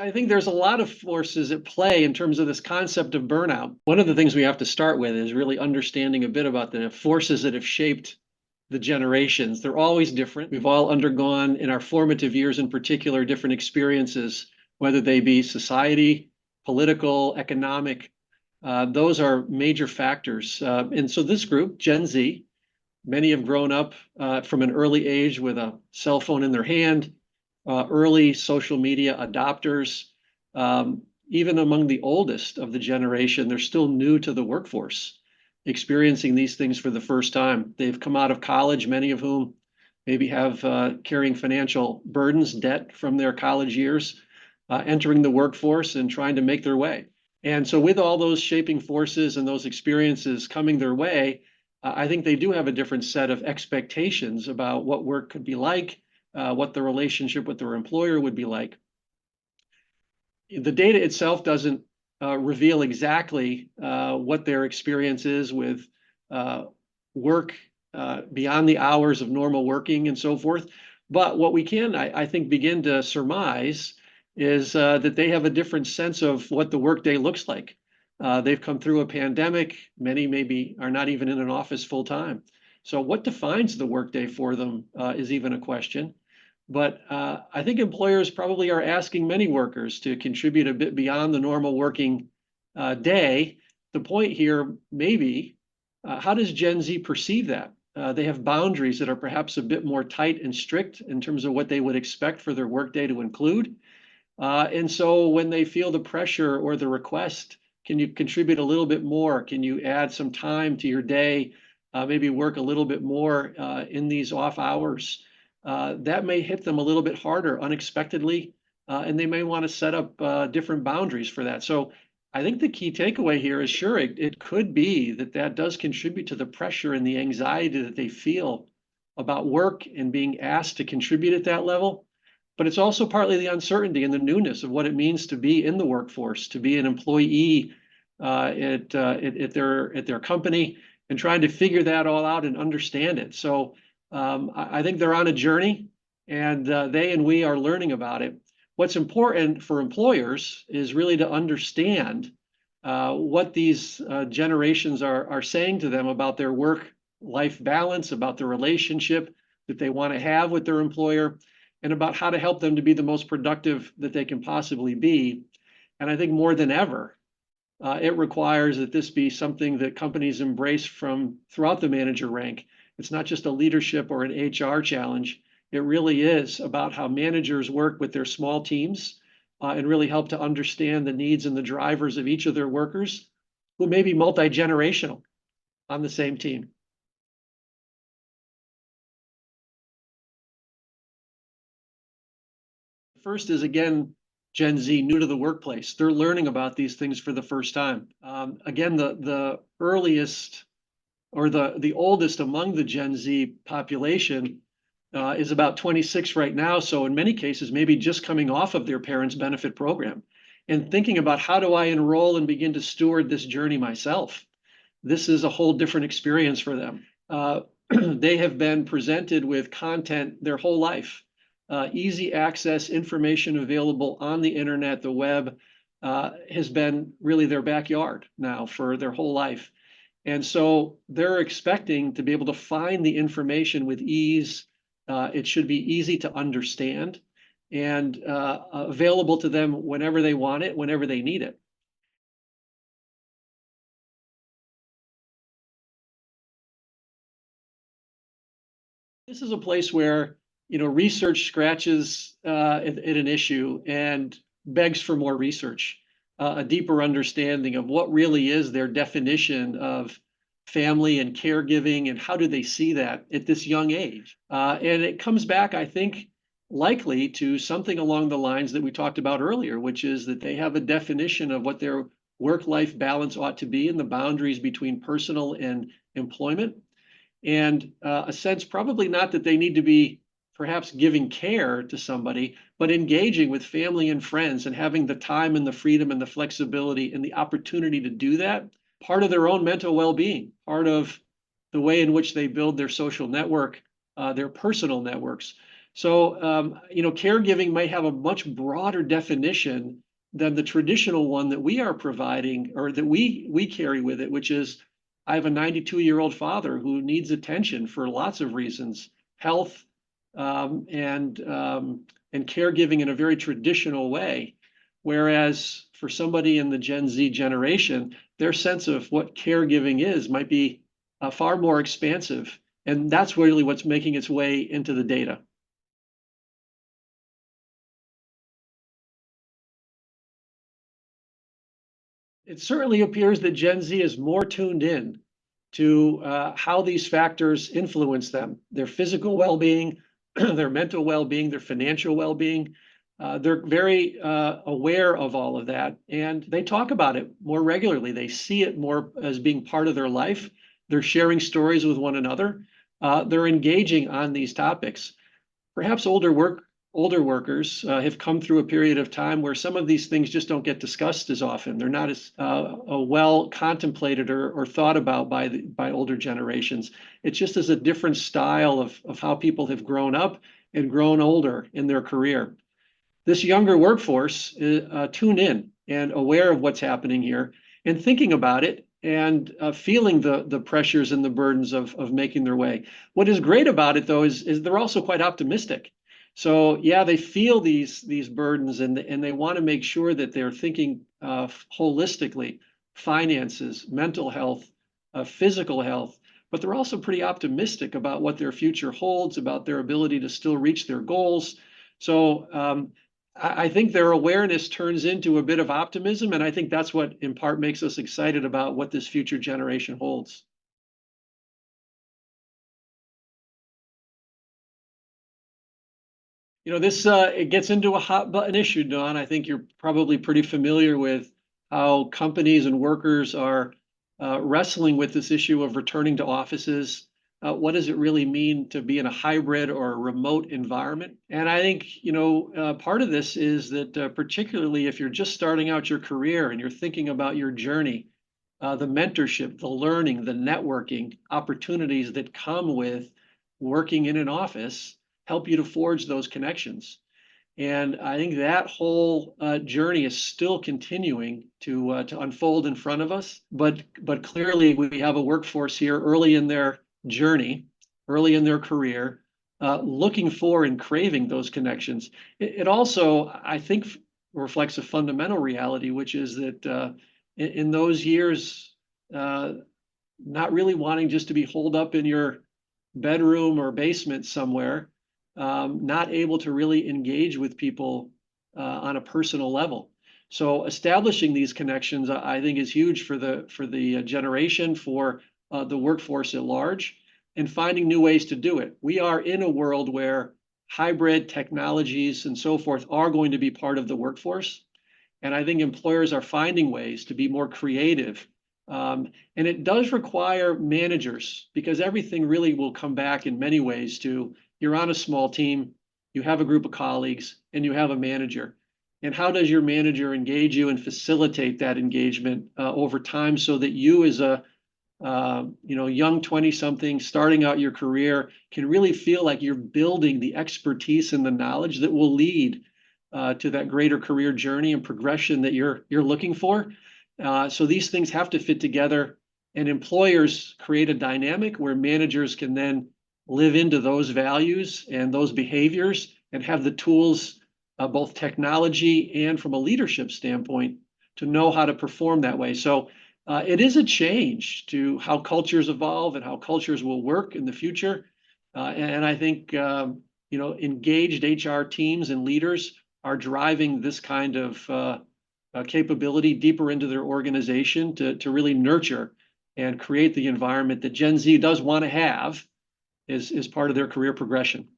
I think there's a lot of forces at play in terms of this concept of burnout. One of the things we have to start with is really understanding a bit about the forces that have shaped the generations. They're always different. We've all undergone, in our formative years in particular, different experiences, whether they be society, political, economic. Those are major factors. And so this group, Gen Z, many have grown up from an early age with a cell phone in their hand, early social media adopters. Even among the oldest of the generation, they're still new to the workforce, experiencing these things for the first time. They've come out of college, many of whom maybe have carrying financial burdens, debt from their college years, entering the workforce and trying to make their way. And so, with all those shaping forces and those experiences coming their way, I think they do have a different set of expectations about what work could be like, what the relationship with their employer would be like. The data itself doesn't reveal exactly what their experience is with uh, work beyond the hours of normal working and so forth. But what we can, I think, begin to surmise is that they have a different sense of what the workday looks like. They've come through a pandemic. Many maybe are not even in an office full time. So what defines the workday for them is even a question. But I think employers probably are asking many workers to contribute a bit beyond the normal working day. The point here may be, how does Gen Z perceive that? They have boundaries that are perhaps a bit more tight and strict in terms of what they would expect for their workday to include. And so when they feel the pressure or the request, can you contribute a little bit more? Can you add some time to your day? Maybe work a little bit more in these off hours? That may hit them a little bit harder unexpectedly, and they may want to set up different boundaries for that. So I think the key takeaway here is sure, it could be that that does contribute to the pressure and the anxiety that they feel about work and being asked to contribute at that level. But it's also partly the uncertainty and the newness of what it means to be in the workforce, to be an employee at their company, and trying to figure that all out and understand it. So I think they're on a journey, and they and we are learning about it. What's important for employers is really to understand what these generations are saying to them about their work-life balance, about the relationship that they want to have with their employer, and about how to help them to be the most productive that they can possibly be. And I think more than ever, it requires that this be something that companies embrace from throughout the manager rank. It's not just a leadership or an HR challenge. It really is about how managers work with their small teams and really help to understand the needs and the drivers of each of their workers who may be multi-generational on the same team. First is, again, Gen Z, new to the workplace. They're learning about these things for the first time. Again, the earliest or the oldest among the Gen Z population is about 26 right now. So in many cases, maybe just coming off of their parents' benefit program and thinking about, how do I enroll and begin to steward this journey myself? This is a whole different experience for them. They have been presented with content their whole life, easy access, information available on the internet, the web has been really their backyard now for their whole life. And so they're expecting to be able to find the information with ease. It should be easy to understand and available to them whenever they want it, whenever they need it. This is a place where, research scratches at an issue and begs for more research, a deeper understanding of what really is their definition of family and caregiving, and how do they see that at this young age. And it comes back, I think, likely to something along the lines that we talked about earlier, which is that they have a definition of what their work-life balance ought to be and the boundaries between personal and employment, and a sense probably not that they need to be perhaps giving care to somebody, but engaging with family and friends and having the time and the freedom and the flexibility and the opportunity to do that, part of their own mental well-being, part of the way in which they build their social network, their personal networks. So, caregiving might have a much broader definition than the traditional one that we are providing or that we carry with it, which is I have a 92-year-old father who needs attention for lots of reasons, health, um, and um, and caregiving in a very traditional way. Whereas for somebody in the Gen Z generation, their sense of what caregiving is might be far more expansive. And that's really what's making its way into the data. It certainly appears that Gen Z is more tuned in to how these factors influence them, their physical well-being, their mental well-being, their financial well-being. They're very aware of all of that, and they talk about it more regularly. They see it more as being part of their life. They're sharing stories with one another. They're engaging on these topics. Perhaps older workers have come through a period of time where some of these things just don't get discussed as often. They're not as well contemplated or thought about by older generations. It's just as a different style of how people have grown up and grown older in their career. This younger workforce is tuned in and aware of what's happening here and thinking about it and feeling the pressures and the burdens of making their way. What is great about it, though, is they're also quite optimistic. So yeah, they feel these burdens and they want to make sure that they're thinking holistically, finances, mental health, physical health, but they're also pretty optimistic about what their future holds, about their ability to still reach their goals. So I think their awareness turns into a bit of optimism, and I think that's what in part makes us excited about what this future generation holds. This it gets into a hot button issue, Don. I think you're probably pretty familiar with how companies and workers are wrestling with this issue of returning to offices. What does it really mean to be in a hybrid or a remote environment? And I think, part of this is that particularly if you're just starting out your career and you're thinking about your journey, the mentorship, the learning, the networking opportunities that come with working in an office help you to forge those connections. And I think that whole journey is still continuing to unfold in front of us. But clearly, we have a workforce here early in their journey, early in their career, looking for and craving those connections. It also, I think, reflects a fundamental reality, which is that in those years, uh, not really wanting just to be holed up in your bedroom or basement somewhere, not able to really engage with people on a personal level. So establishing these connections, I think, is huge for the generation, for the workforce at large, and finding new ways to do it. We are in a world where hybrid technologies and so forth are going to be part of the workforce. And I think employers are finding ways to be more creative. And it does require managers because everything really will come back in many ways to you're on a small team, you have a group of colleagues, and you have a manager. And how does your manager engage you and facilitate that engagement over time so that you as a young 20-something starting out your career can really feel like you're building the expertise and the knowledge that will lead to that greater career journey and progression that you're looking for. So these things have to fit together, and employers create a dynamic where managers can then live into those values and those behaviors and have the tools, both technology and from a leadership standpoint, to know how to perform that way. So it is a change to how cultures evolve and how cultures will work in the future. And I think engaged HR teams and leaders are driving this kind of capability deeper into their organization to really nurture and create the environment that Gen Z does want to have as part of their career progression.